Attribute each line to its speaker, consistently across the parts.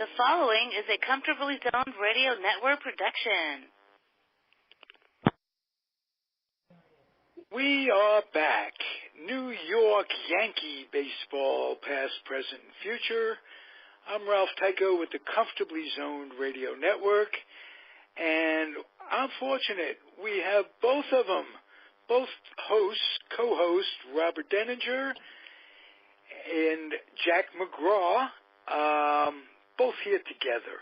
Speaker 1: The following is a Comfortably Zoned Radio Network production.
Speaker 2: We are back. New York Yankee baseball, past, present, and future. I'm Ralph Tyko with the Comfortably Zoned Radio Network. And I'm fortunate we have both of them, both hosts, co-hosts, Robert Deininger and Jack McGraw, both here together.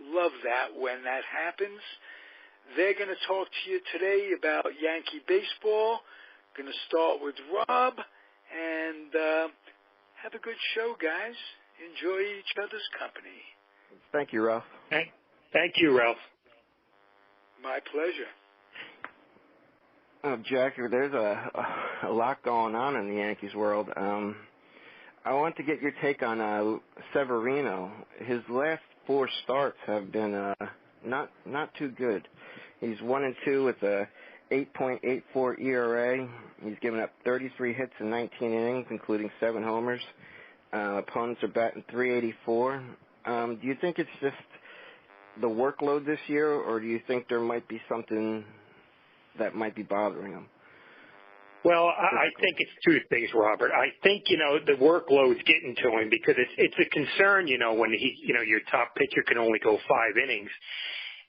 Speaker 2: Love that when that happens. They're going to talk to you today about Yankee baseball. Going to start with Rob, and have a good show, guys. Enjoy each other's company.
Speaker 3: Thank you, Ralph.
Speaker 4: Thank you, Ralph.
Speaker 2: My pleasure.
Speaker 3: Jack, there's a lot going on in the Yankees world. I want to get your take on Severino. His last 4 starts have been not too good. He's 1-2 with a 8.84 ERA. He's given up 33 hits in 19 innings, including 7 homers. Opponents are batting .384. Do you think it's just the workload this year, or do you think there might be something that might be bothering him?
Speaker 4: Well, I think it's 2 things, Robert. I think, the workload's getting to him because it's a concern, when your top pitcher can only go 5 innings.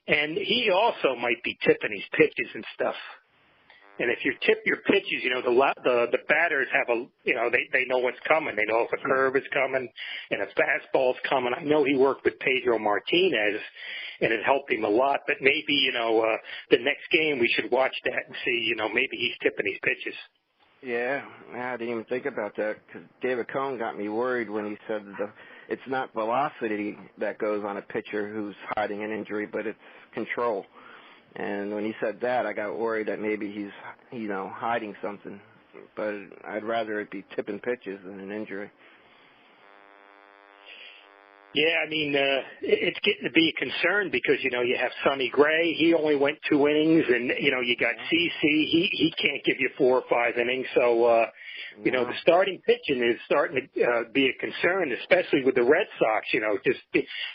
Speaker 4: And he also might be tipping his pitches and stuff. And if you tip your pitches, the batters have they know what's coming. They know if a curve is coming and a fastball's coming. I know he worked with Pedro Martinez, and it helped him a lot. But maybe, the next game we should watch that and see, maybe he's tipping his pitches.
Speaker 3: Yeah, I didn't even think about that because David Cohn got me worried when he said it's not velocity that goes on a pitcher who's hiding an injury, but it's control. And when he said that, I got worried that maybe he's, hiding something. But I'd rather it be tipping pitches than an injury.
Speaker 4: Yeah, it's getting to be a concern because, you have Sonny Gray. He only went 2 innings, and, you got CC. He can't give you 4 or 5 innings. So, the starting pitching is starting to be a concern, especially with the Red Sox, just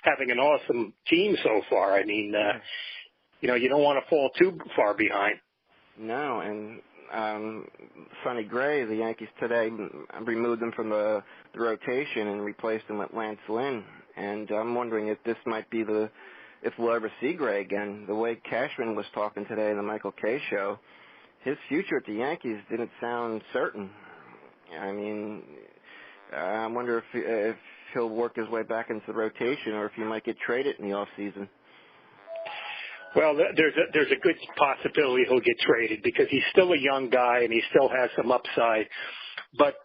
Speaker 4: having an awesome team so far. You don't want to fall too far behind. No,
Speaker 3: and Sonny Gray, the Yankees today removed him from the rotation and replaced him with Lance Lynn. And I'm wondering if this might be if we'll ever see Gray again. The way Cashman was talking today in the Michael Kay show, his future at the Yankees didn't sound certain. I wonder if he'll work his way back into the rotation or if he might get traded in the off season.
Speaker 4: Well, there's a good possibility he'll get traded because he's still a young guy and he still has some upside. But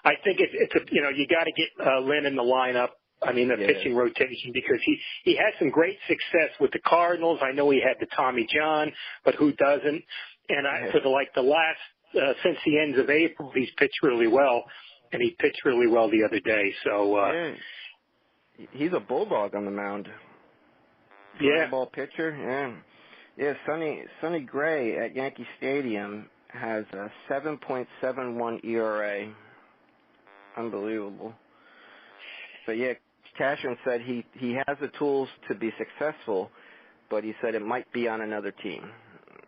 Speaker 4: I think you got to get Lynn in the lineup. Pitching rotation because he had some great success with the Cardinals. I know he had the Tommy John, but who doesn't? And for the last since the ends of April, he's pitched really well, and he pitched really well the other day. So
Speaker 3: he's a bulldog on the mound.
Speaker 4: Yeah,
Speaker 3: ball pitcher. Yeah. Sonny Gray at Yankee Stadium has a 7.71 ERA. Unbelievable. But yeah, Cashman said he has the tools to be successful, but he said it might be on another team.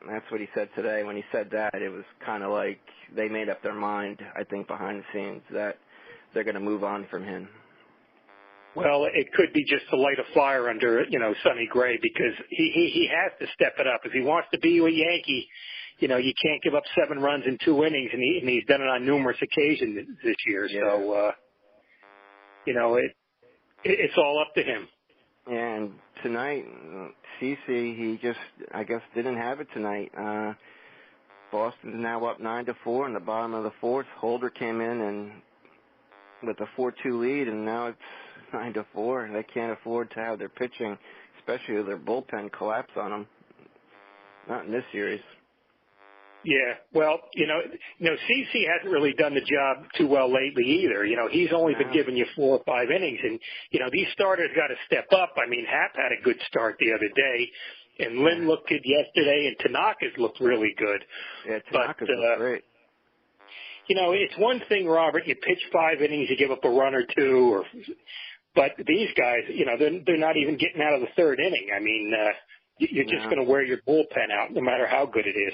Speaker 3: That's what he said today. When he said that, it was kind of like they made up their mind, I think, behind the scenes, that they're going to move on from him.
Speaker 4: Well, it could be just to light a fire under, Sonny Gray because he has to step it up. If he wants to be a Yankee, you can't give up 7 runs in 2 innings, and he's done it on numerous occasions this year. Yeah. So, it's all up to him.
Speaker 3: And tonight, CC, he just, I guess, didn't have it tonight. Boston's now up 9-4 in the bottom of the 4th. Holder came in and with a 4-2 lead, and now it's 9-4. They can't afford to have their pitching, especially with their bullpen, collapse on them. Not in this series.
Speaker 4: Yeah, well, CC hasn't really done the job too well lately either. He's only been giving you 4 or 5 innings, and these starters got to step up. Happ had a good start the other day, and Lynn looked good yesterday, and Tanaka's looked really good.
Speaker 3: Yeah, Tanaka's looked great.
Speaker 4: It's one thing, Robert, you pitch 5 innings, you give up a run or 2, But these guys, they're not even getting out of the third inning. I mean, you're just going to wear your bullpen out no matter how good it is.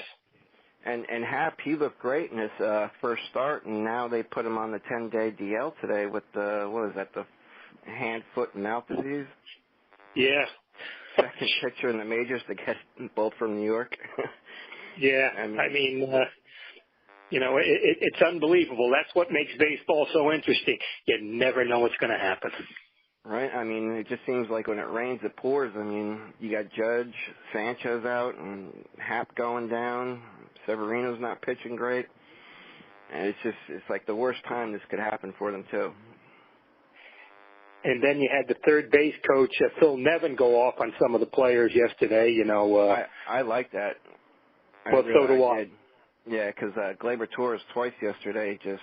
Speaker 3: And Hap, he looked great in his first start, and now they put him on the 10-day DL today with the hand, foot, and mouth disease?
Speaker 4: Yeah.
Speaker 3: Second pitcher in the majors to get both from New York.
Speaker 4: Yeah, it's unbelievable. That's what makes baseball so interesting. You never know what's going to happen.
Speaker 3: Right. I mean, it just seems like when it rains, it pours. I mean, you got Judge, Sanchez out, and Hap going down. Severino's not pitching great. And it's like the worst time this could happen for them, too.
Speaker 4: And then you had the third base coach, Phil Nevin, go off on some of the players yesterday.
Speaker 3: I like that.
Speaker 4: Well, so do I.
Speaker 3: Yeah, because Gleyber Torres twice yesterday, just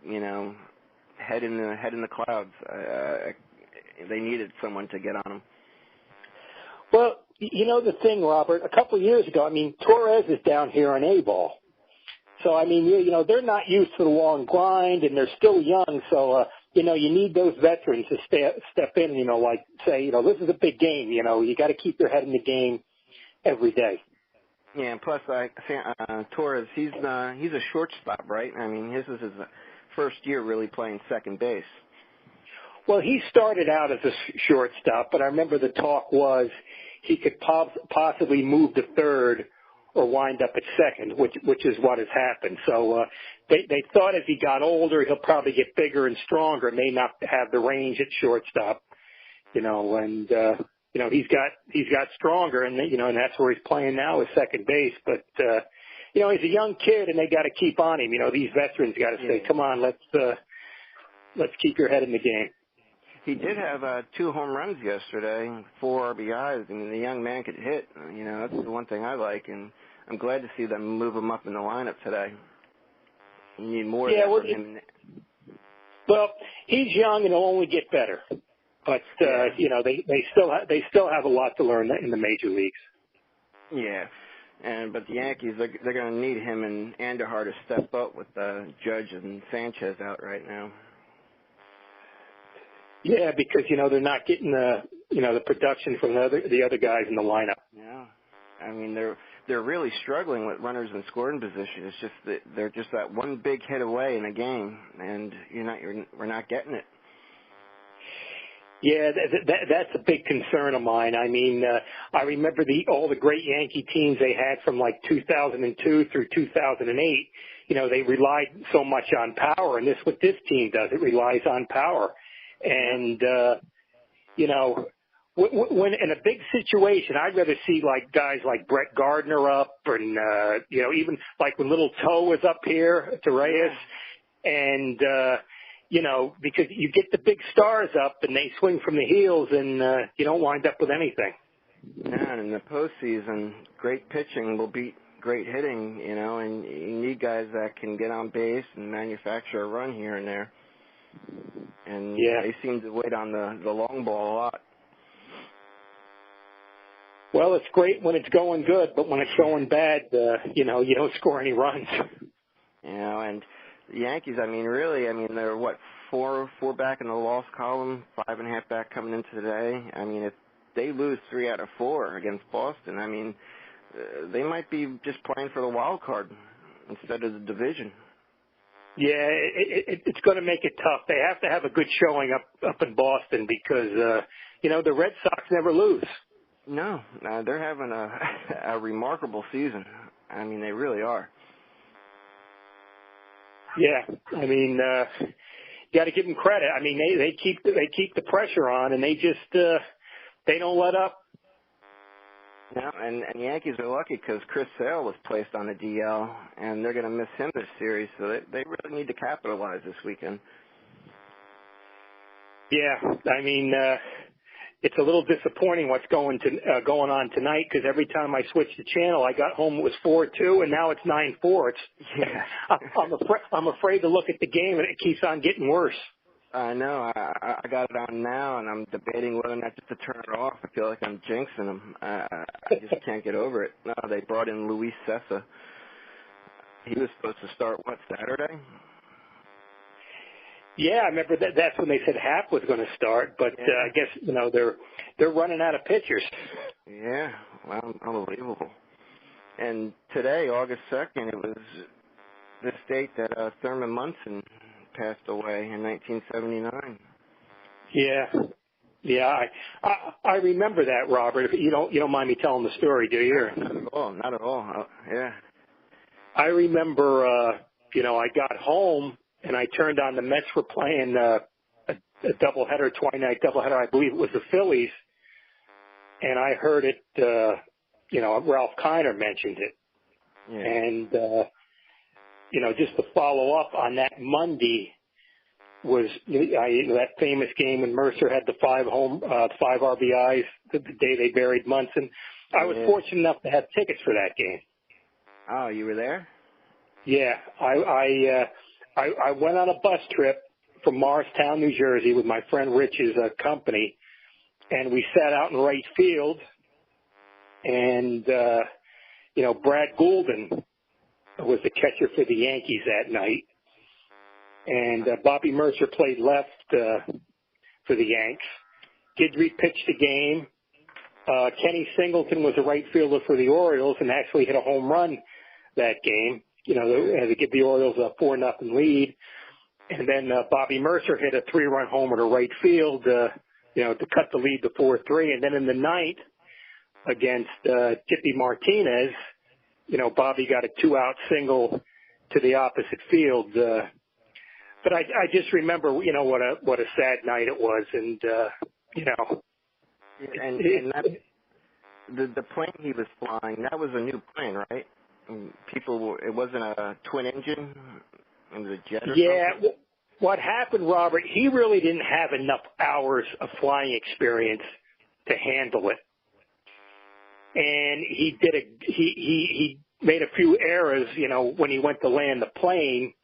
Speaker 3: head in the clouds. They needed someone to get on him.
Speaker 4: Well, the thing, Robert, a couple of years ago, Torres is down here on A-ball. So, they're not used to the long grind, and they're still young. So, you need those veterans to step in, say, this is a big game. You got to keep your head in the game every day.
Speaker 3: Yeah, and plus, Torres, he's a shortstop, right? This is his first year really playing second base.
Speaker 4: Well, he started out as a shortstop, but I remember the talk was he could possibly move to third or wind up at second, which is what has happened. So they thought as he got older, he'll probably get bigger and stronger, may not have the range at shortstop, and he's got stronger, and and that's where he's playing now is second base. But he's a young kid, and they got to keep on him. These veterans got to say, come on, let's keep your head in the game.
Speaker 3: He did have 2 home runs yesterday, 4 RBIs. The young man could hit. That's the one thing I like, and I'm glad to see them move him up in the lineup today. You need more of that from him.
Speaker 4: Well, he's young and he'll only get better. But they still have a lot to learn in the major leagues.
Speaker 3: Yeah, but the Yankees they're going to need him and Andujar to step up with Judge and Sanchez out right now. Yeah,
Speaker 4: because they're not getting the production from the other guys in the lineup.
Speaker 3: Yeah, they're really struggling with runners in scoring position. It's just that they're just that one big hit away in a game, and we're not getting it.
Speaker 4: Yeah, that's a big concern of mine. I remember all the great Yankee teams they had from like 2002 through 2008. They relied so much on power, and this what this team does. It relies on power. And, when in a big situation, I'd rather see like guys like Brett Gardner up and, even like when Little Toe was up here to Reyes and, because you get the big stars up and they swing from the heels and, you don't wind up with anything.
Speaker 3: Yeah, and in the postseason, great pitching will beat great hitting, and you need guys that can get on base and manufacture a run here and there. And they seem to wait on the long ball a lot.
Speaker 4: Well, it's great when it's going good, but when it's going bad, you don't score any runs.
Speaker 3: And the Yankees, they're what, four back in the loss column, 5.5 back coming into today. If they lose 3 out of 4 against Boston, they might be just playing for the wild card instead of the division.
Speaker 4: Yeah, it's going to make it tough. They have to have a good showing up in Boston because, the Red Sox never lose.
Speaker 3: No, they're having a remarkable season. They really are.
Speaker 4: Yeah, you got to give them credit. They keep the pressure on, and they just they don't let up.
Speaker 3: Yeah, and the Yankees are lucky because Chris Sale was placed on the DL, and they're going to miss him this series, so they really need to capitalize this weekend.
Speaker 4: Yeah, it's a little disappointing what's going on tonight because every time I switch the channel, I got home it was 4-2, and now it's 9-4. I'm afraid to look at the game, and it keeps on getting worse.
Speaker 3: I know. I got it on now, and I'm debating whether or not just to turn it off. I feel like I'm jinxing them. I just can't get over it. No, they brought in Luis Sessa. He was supposed to start, Saturday?
Speaker 4: Yeah, I remember that's when they said half was going to start, but I guess they're running out of pitchers.
Speaker 3: Yeah, well, unbelievable. And today, August 2nd, it was this date that Thurman Munson passed away in 1979.
Speaker 4: Yeah, I remember that, Robert. You don't mind me telling the story, do you?
Speaker 3: Not at all. Yeah.
Speaker 4: I remember, I got home and I turned on the Mets were playing a doubleheader, twilight doubleheader. I believe it was the Phillies, and I heard it. Ralph Kiner mentioned it, and just to follow up on that Monday was that famous game when Mercer had the 5 RBIs the day they buried Munson. I was fortunate enough to have tickets for that game.
Speaker 3: Oh, you were there?
Speaker 4: Yeah, I went on a bus trip from Morristown, New Jersey, with my friend Rich's company, and we sat out in right field. And Brad Goulden was the catcher for the Yankees that night, and Bobby Mercer played left for the Yanks. Guidry pitched the game. Kenny Singleton was a right fielder for the Orioles and actually hit a home run that game. To give the Orioles a 4-0 lead, and then Bobby Mercer hit a 3-run homer to right field, to cut the lead to 4-3. And then in the ninth, against Tippy Martinez, Bobby got a 2-out single to the opposite field. But I just remember, what a sad night it was, and
Speaker 3: And that, the plane he was flying, that was a new plane, right? It wasn't a twin engine. It was a jet or something?
Speaker 4: What happened, Robert? He really didn't have enough hours of flying experience to handle it. And he made a few errors, when he went to land the plane.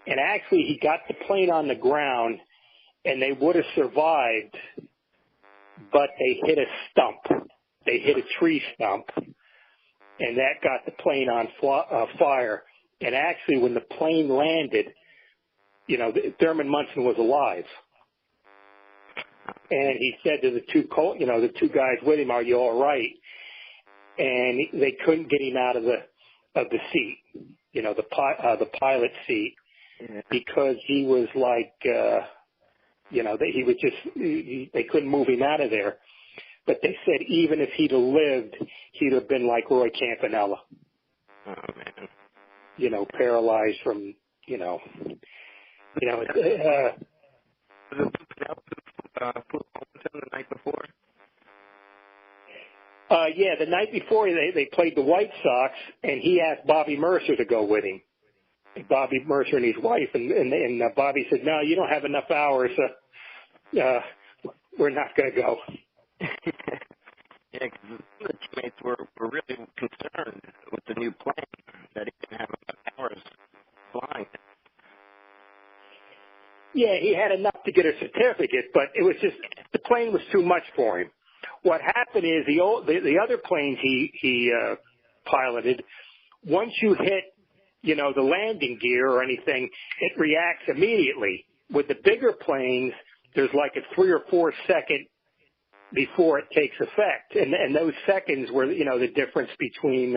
Speaker 4: And actually, he got the plane on the ground, and they would have survived, but they hit a stump. They hit a tree stump, and that got the plane on fire. And actually, when the plane landed, Thurman Munson was alive. And he said to the two guys with him, "Are you all right?" And they couldn't get him out of the seat, the pilot seat, because he was like, they couldn't move him out of there. But they said even if he'd have lived, he'd have been like Roy Campanella.
Speaker 3: Oh, man.
Speaker 4: Paralyzed from,
Speaker 3: Was it the night before?
Speaker 4: The night before they played the White Sox, and he asked Bobby Mercer to go with him. Bobby Mercer and his wife, and Bobby said, "No, you don't have enough hours. We're not going to go."
Speaker 3: Yeah, because the teammates were really concerned with the new plane, that he didn't have enough hours flying.
Speaker 4: Yeah, he had enough to get a certificate, but it was just the plane was too much for him. What happened is the other planes he piloted, once you hit the landing gear or anything, it reacts immediately. With the bigger planes, there's like a 3 or 4 second before it takes effect, and those seconds were the difference between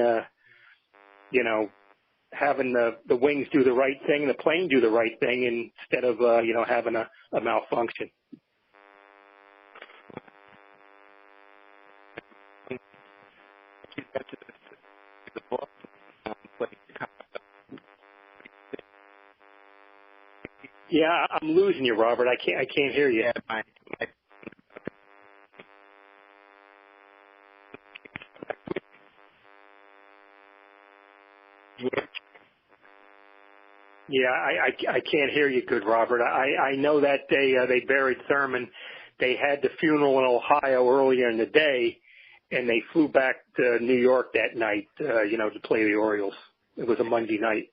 Speaker 4: having the wings do the right thing, the plane do the right thing, instead of having a malfunction. Yeah, I'm losing you, Robert. I can't hear you. Yeah, I can't hear you good, Robert. I know that day they buried Thurman. They had the funeral in Ohio earlier in the day, and they flew back to New York that night, to play the Orioles. It was a Monday night.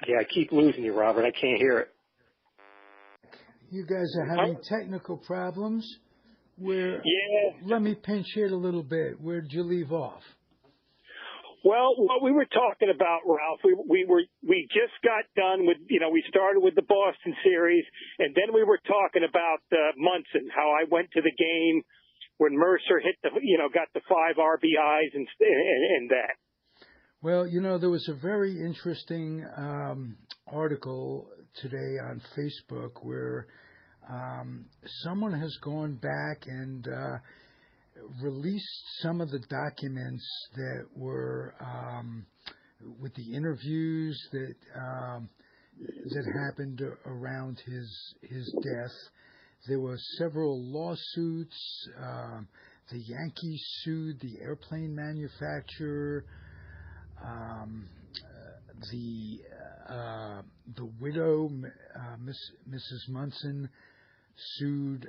Speaker 4: Yeah, I keep losing you, Robert. I can't hear it.
Speaker 5: You guys are having technical problems.
Speaker 2: Let me pinch hit a little bit. Where did you leave off?
Speaker 4: Well, what we were talking about, Ralph, we just got done with, we started with the Boston series, and then we were talking about Munson, how I went to the game when Mercer hit got the 5 RBIs and that.
Speaker 2: Well, there was a very interesting article today on Facebook where someone has gone back and released some of the documents that were with the interviews that happened around his death. There were several lawsuits. The Yankees sued the airplane manufacturer. The widow, Mrs. Munson, sued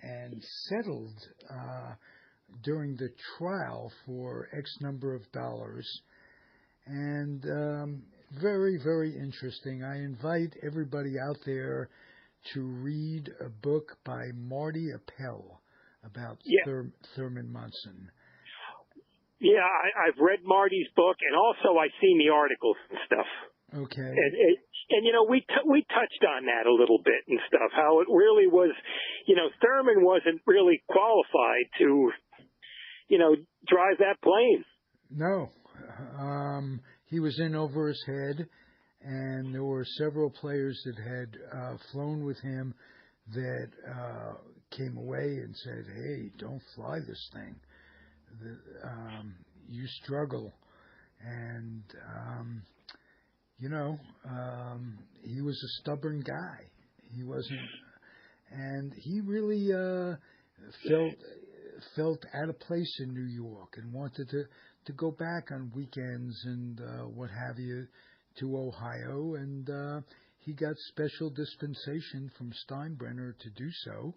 Speaker 2: and settled during the trial for X number of dollars. And very, very interesting. I invite everybody out there to read a book by Marty Appel about Thurman Munson.
Speaker 4: Yeah, I've read Marty's book, and also I've seen the articles and stuff.
Speaker 2: Okay.
Speaker 4: And we touched on that a little bit and stuff, how it really was, Thurman wasn't really qualified to, drive that plane.
Speaker 2: No. He was in over his head, and there were several players that had flown with him that came away and said, hey, don't fly this thing. You struggle. And, he was a stubborn guy. He wasn't, and he really felt out of place in New York and wanted to go back on weekends and what have you to Ohio. And he got special dispensation from Steinbrenner to do so.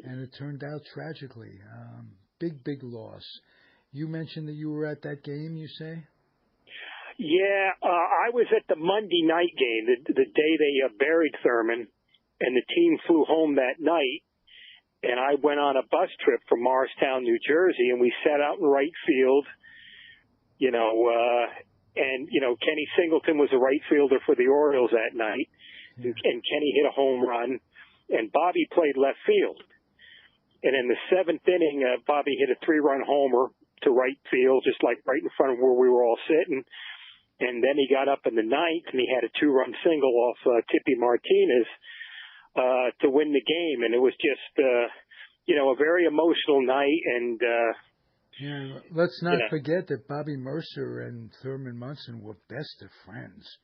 Speaker 2: And it turned out tragically. Big loss. You mentioned that you were at that game, you say?
Speaker 4: Yeah, I was at the Monday night game, the day they buried Thurman, and the team flew home that night. And I went on a bus trip from Morristown, New Jersey, and we sat out in right field, and Kenny Singleton was a right fielder for the Orioles that night, and Kenny hit a home run, and Bobby played left field. And in the 7th inning, Bobby hit a 3-run homer to right field, just like right in front of where we were all sitting. And then he got up in the 9th, and he had a 2-run single off Tippy Martinez to win the game. And it was just, a very emotional night. And
Speaker 2: let's not forget that Bobby Mercer and Thurman Munson were best of friends.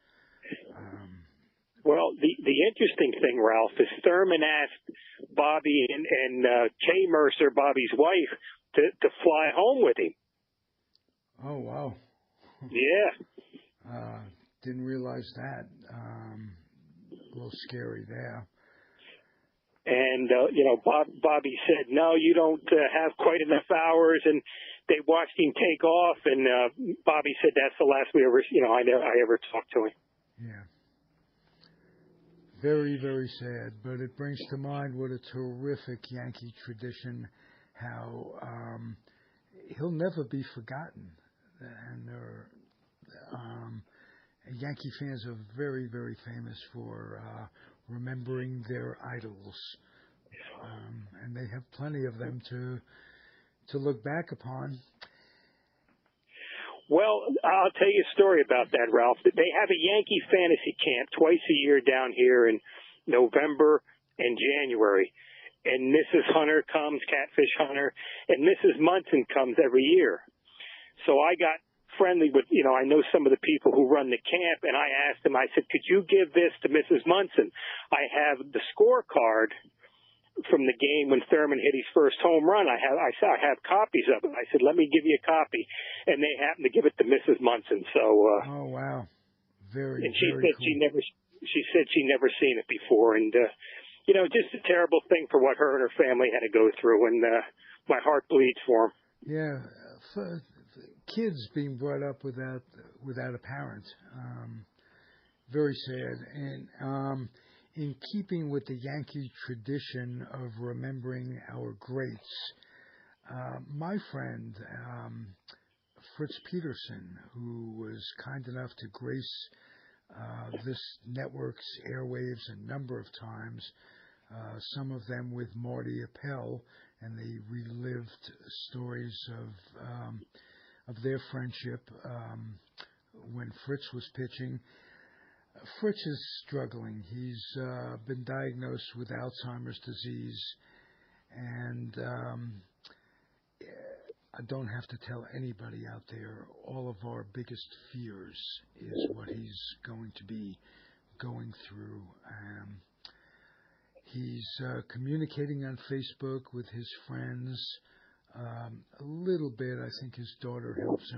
Speaker 4: Well, the interesting thing, Ralph, is Thurman asked Bobby and Kay Mercer, Bobby's wife, to fly home with him.
Speaker 2: Oh, wow.
Speaker 4: Yeah.
Speaker 2: Didn't realize that. A little scary there.
Speaker 4: And, Bobby said, no, you don't have quite enough hours. And they watched him take off. And Bobby said that's the last we ever, I ever talked to him.
Speaker 2: Yeah. Very, very sad. But it brings to mind what a terrific Yankee tradition, how he'll never be forgotten. And Yankee fans are very, very famous for remembering their idols, and they have plenty of them to look back upon.
Speaker 4: Well, I'll tell you a story about that, Ralph. They have a Yankee fantasy camp twice a year down here in November and January. And Mrs. Hunter comes, Catfish Hunter, and Mrs. Munson comes every year. So I got friendly with, I know some of the people who run the camp, and I asked them, I said, could you give this to Mrs. Munson? I have the scorecard from the game when Thurman hit his first home run. I have copies of it. I said, let me give you a copy. And they happened to give it to Mrs. Munson. So,
Speaker 2: oh, wow. Very,
Speaker 4: and she
Speaker 2: very
Speaker 4: said
Speaker 2: cool.
Speaker 4: she said she never seen it before. And, just a terrible thing for what her and her family had to go through. And, my heart bleeds for them.
Speaker 2: Yeah. For kids being brought up without a parent. Very sad. And, in keeping with the Yankee tradition of remembering our greats, my friend Fritz Peterson, who was kind enough to grace this network's airwaves a number of times, some of them with Marty Appel, and they relived stories of their friendship when Fritz was pitching. Fritz is struggling. He's been diagnosed with Alzheimer's disease, and I don't have to tell anybody out there, all of our biggest fears is what he's going to be going through. He's communicating on Facebook with his friends a little bit. I think his daughter helps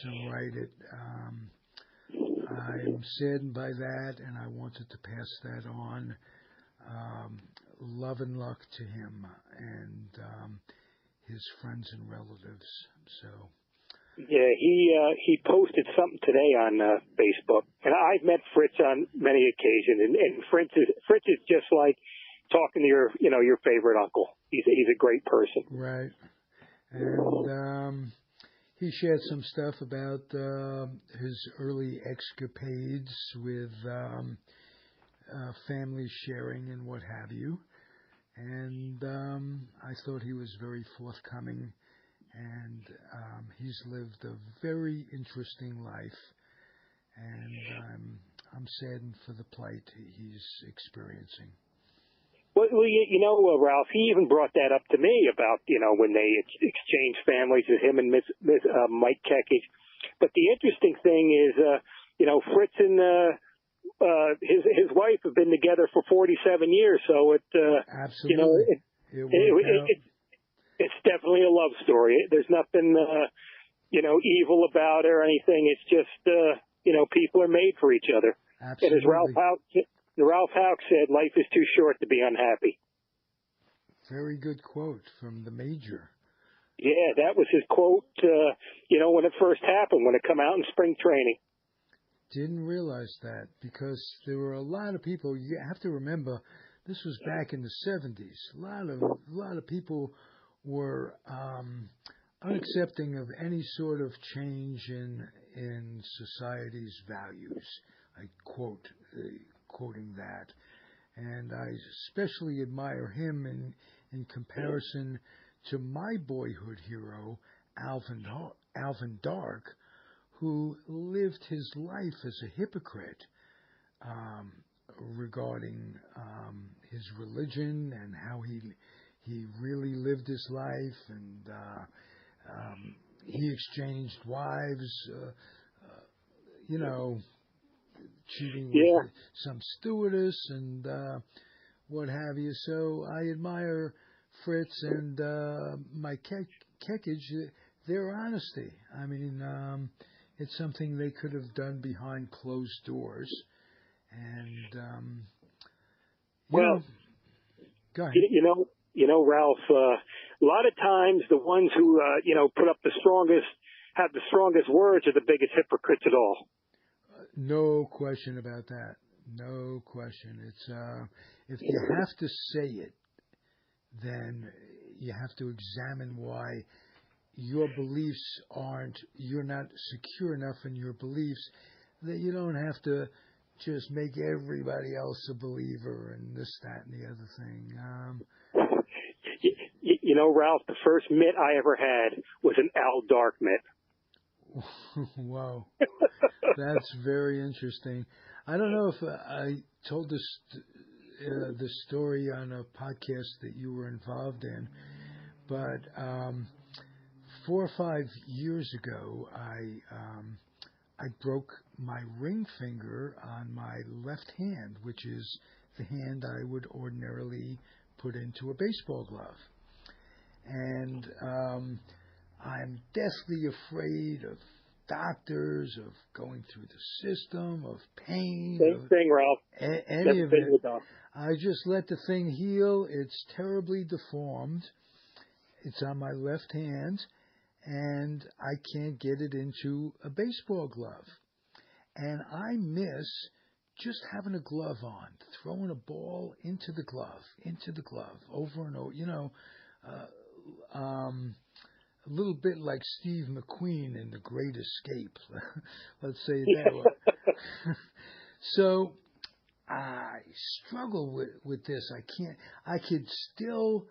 Speaker 2: him write it. I'm saddened by that, and I wanted to pass that on. Love and luck to him and his friends and relatives. So.
Speaker 4: Yeah, he posted something today on Facebook, and I've met Fritz on many occasions, and Fritz is just like talking to your favorite uncle. He's a great person.
Speaker 2: Right, and he shared some stuff about his early escapades with family sharing and what have you. And I thought he was very forthcoming, and he's lived a very interesting life, and I'm saddened for the plight he's experiencing.
Speaker 4: Well, Ralph, he even brought that up to me about, when they exchanged families with him and Mike Kekich. But the interesting thing is, Fritz and his wife have been together for 47 years, so
Speaker 2: absolutely.
Speaker 4: It's definitely a love story. There's nothing evil about it or anything. It's just people are made for each other.
Speaker 2: Absolutely.
Speaker 4: And as Ralph Houck said, life is too short to be unhappy.
Speaker 2: Very good quote from the Major.
Speaker 4: Yeah, that was his quote. When it first happened, when it come out in spring training.
Speaker 2: Didn't realize that, because there were a lot of people. You have to remember, this was back in the 70s. A lot of people were unaccepting of any sort of change in society's values. I quoting that, and I especially admire him in comparison to my boyhood hero, Alvin Dark, who lived his life as a hypocrite regarding his religion and how he really lived his life, and he exchanged wives, cheating with some stewardess and what have you. So I admire Fritz and Mike Kekich, their honesty. I mean, it's something they could have done behind closed doors. And, go ahead.
Speaker 4: Ralph, a lot of times the ones who, put up have the strongest words are the biggest hypocrites at all.
Speaker 2: No question about that. No question. It's if you have to say it, then you have to examine why your beliefs you're not secure enough in your beliefs that you don't have to just make everybody else a believer and this, that, and the other thing.
Speaker 4: Ralph, the first mitt I ever had was an Al Dark mitt.
Speaker 2: Wow. That's very interesting. I don't know if I told this story on a podcast that you were involved in, but 4 or 5 years ago, I broke my ring finger on my left hand, which is the hand I would ordinarily put into a baseball glove. And I'm deathly afraid of doctors, of going through the system, of pain.
Speaker 4: Same thing, Ralph.
Speaker 2: Any of it. I just let the thing heal. It's terribly deformed. It's on my left hand, and I can't get it into a baseball glove. And I miss
Speaker 5: just having a glove on, throwing a ball into the glove, over and over, a little bit like Steve McQueen in The Great Escape. Let's say it that way. So I struggle with this. I could still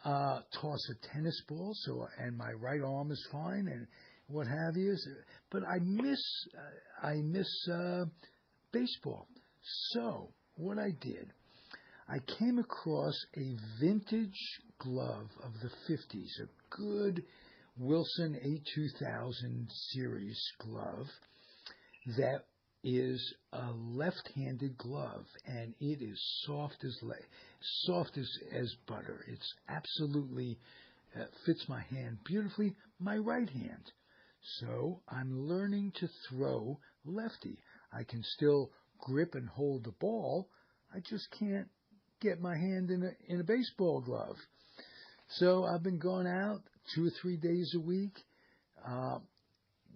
Speaker 5: toss a tennis ball, and my right arm is fine and what have you, but I miss baseball. So what I did, I came across a vintage glove of the 50s, a good Wilson A2000 series glove that is a left-handed glove, and it is soft as butter. It's absolutely fits my hand beautifully, my right hand. So I'm learning to throw lefty. I can still grip and hold the ball. I just can't get my hand in a baseball glove. So I've been going out 2 or 3 days a week,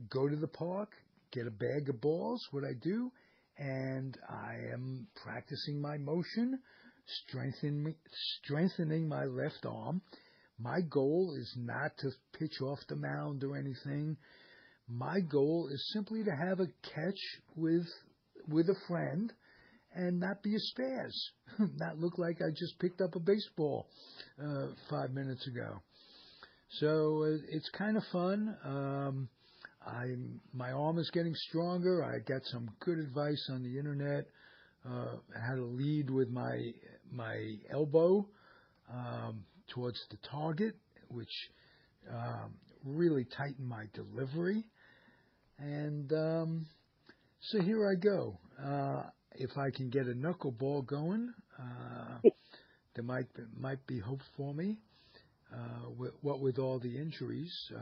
Speaker 5: go to the park, get a bag of balls, what I do, and I am practicing my motion, strengthening my left arm. My goal is not to pitch off the mound or anything. My goal is simply to have a catch with a friend and not be a spaz, not look like I just picked up a baseball 5 minutes ago. So it's kind of fun. My arm is getting stronger. I got some good advice on the internet, how to lead with my elbow towards the target, which really tightened my delivery. And so here I go. If I can get a knuckleball going, there might be hope for me. With all the injuries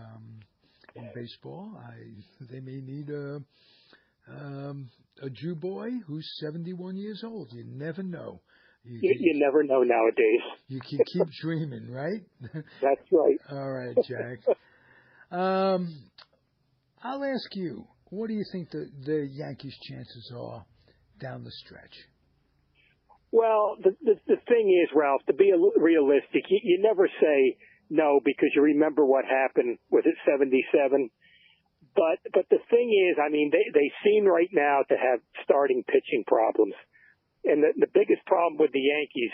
Speaker 5: in baseball, they may need a Jew boy who's 71 years old. You never know.
Speaker 4: You never know nowadays.
Speaker 5: You can keep dreaming, right?
Speaker 4: That's right.
Speaker 5: All right, Jack. I'll ask you, what do you think the Yankees' chances are down the stretch?
Speaker 4: Well, the thing is, Ralph, to be realistic, you never say no because you remember what happened. Was it 77? But the thing is, I mean, they seem right now to have starting pitching problems. And the biggest problem with the Yankees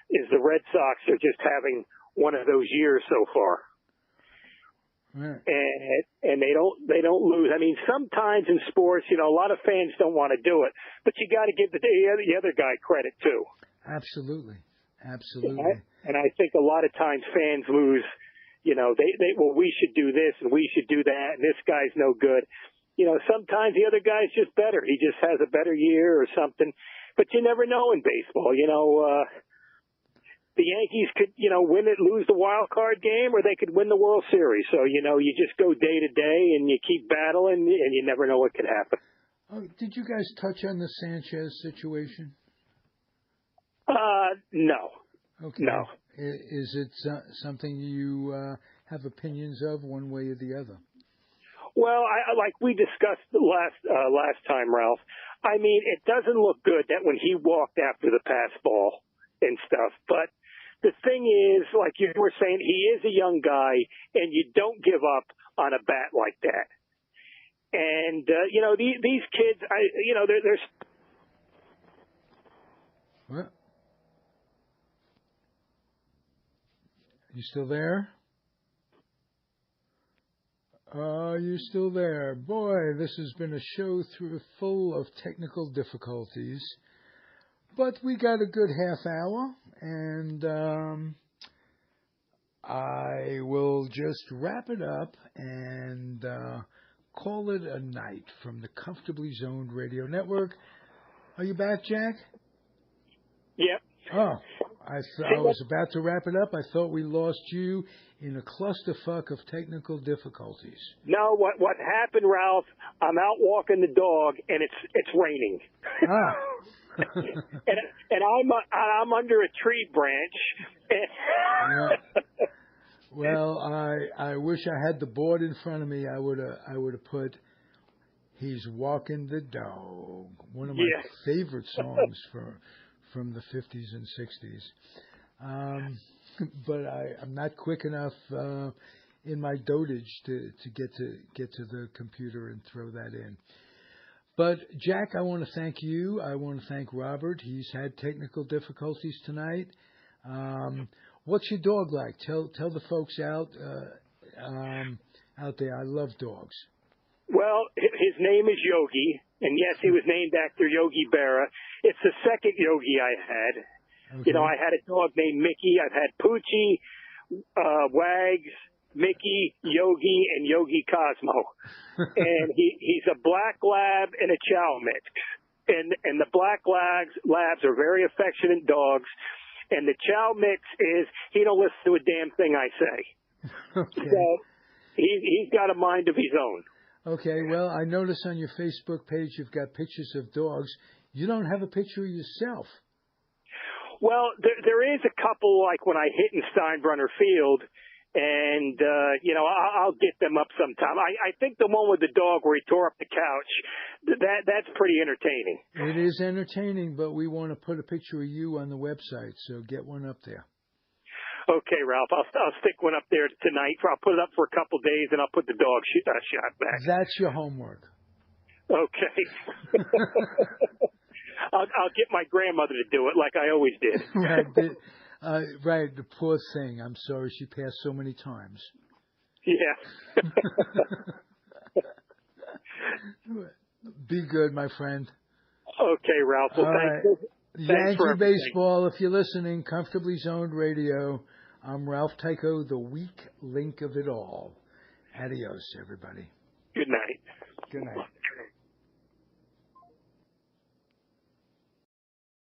Speaker 4: is the Red Sox are just having one of those years so far.
Speaker 5: Right.
Speaker 4: And they don't lose. I mean, sometimes in sports, a lot of fans don't want to do it, but you got to give the other guy credit too.
Speaker 5: Absolutely.
Speaker 4: And I think a lot of times fans lose. We should do this and we should do that, and this guy's no good. Sometimes the other guy's just better. He just has a better year or something. But you never know in baseball. The Yankees could, win it, lose the wild card game, or they could win the World Series. So, you just go day to day and you keep battling, and you never know what could happen.
Speaker 5: Oh, did you guys touch on the Sanchez situation?
Speaker 4: No.
Speaker 5: Okay.
Speaker 4: No.
Speaker 5: Is it something you have opinions of one way or the other?
Speaker 4: Well, like we discussed last time, Ralph, I mean, it doesn't look good that when he walked after the pass ball and stuff, but the thing is, like you were saying, he is a young guy, and you don't give up on a bat like that. And, these kids, there's...
Speaker 5: What? You still there? Are you still there? Boy, this has been a show full of technical difficulties. But we got a good half hour, and I will just wrap it up and call it a night from the Comfortably Zoned Radio Network. Are you back, Jack?
Speaker 4: Yep.
Speaker 5: Oh, I was about to wrap it up. I thought we lost you in a clusterfuck of technical difficulties.
Speaker 4: No, what happened, Ralph? I'm out walking the dog, and it's raining.
Speaker 5: Ah.
Speaker 4: and I'm under a tree branch.
Speaker 5: Yeah. Well, I wish I had the board in front of me. I would have put He's Walking the Dog, one of my favorite songs from the 50s and 60s. But I'm not quick enough in my dotage to get to the computer and throw that in. But Jack, I want to thank you. I want to thank Robert. He's had technical difficulties tonight. What's your dog like? Tell the folks out there. I love dogs.
Speaker 4: Well, his name is Yogi, and yes, he was named after Yogi Berra. It's the second Yogi I had. Okay. You know, I had a dog named Mickey. I've had Poochie, Wags, Mickey, Yogi, and Yogi Cosmo. And he's a black lab and a chow mix. And the black labs are very affectionate dogs. And the chow mix is he don't listen to a damn thing I say. Okay. So he's got a mind of his own.
Speaker 5: Okay, well, I notice on your Facebook page you've got pictures of dogs. You don't have a picture of yourself.
Speaker 4: Well, there is a couple, like when I hit in Steinbrenner Field, and, you know, I'll get them up sometime. I think the one with the dog where he tore up the couch, that's pretty entertaining.
Speaker 5: It is entertaining, but we want to put a picture of you on the website, so get one up there.
Speaker 4: Okay, Ralph, I'll stick one up there tonight. I'll put it up for a couple of days, and I'll put the dog shot back.
Speaker 5: That's your homework.
Speaker 4: Okay. I'll get my grandmother to do it like I always did.
Speaker 5: Right, the poor thing. I'm sorry she passed so many times.
Speaker 4: Yeah.
Speaker 5: Be good, my friend.
Speaker 4: Okay, Ralph. Well, thanks.
Speaker 5: Yankee baseball, if you're listening, Comfortably Zoned Radio. I'm Ralph Tyko, the weak link of it all. Adios, everybody.
Speaker 4: Good night.
Speaker 5: Good night.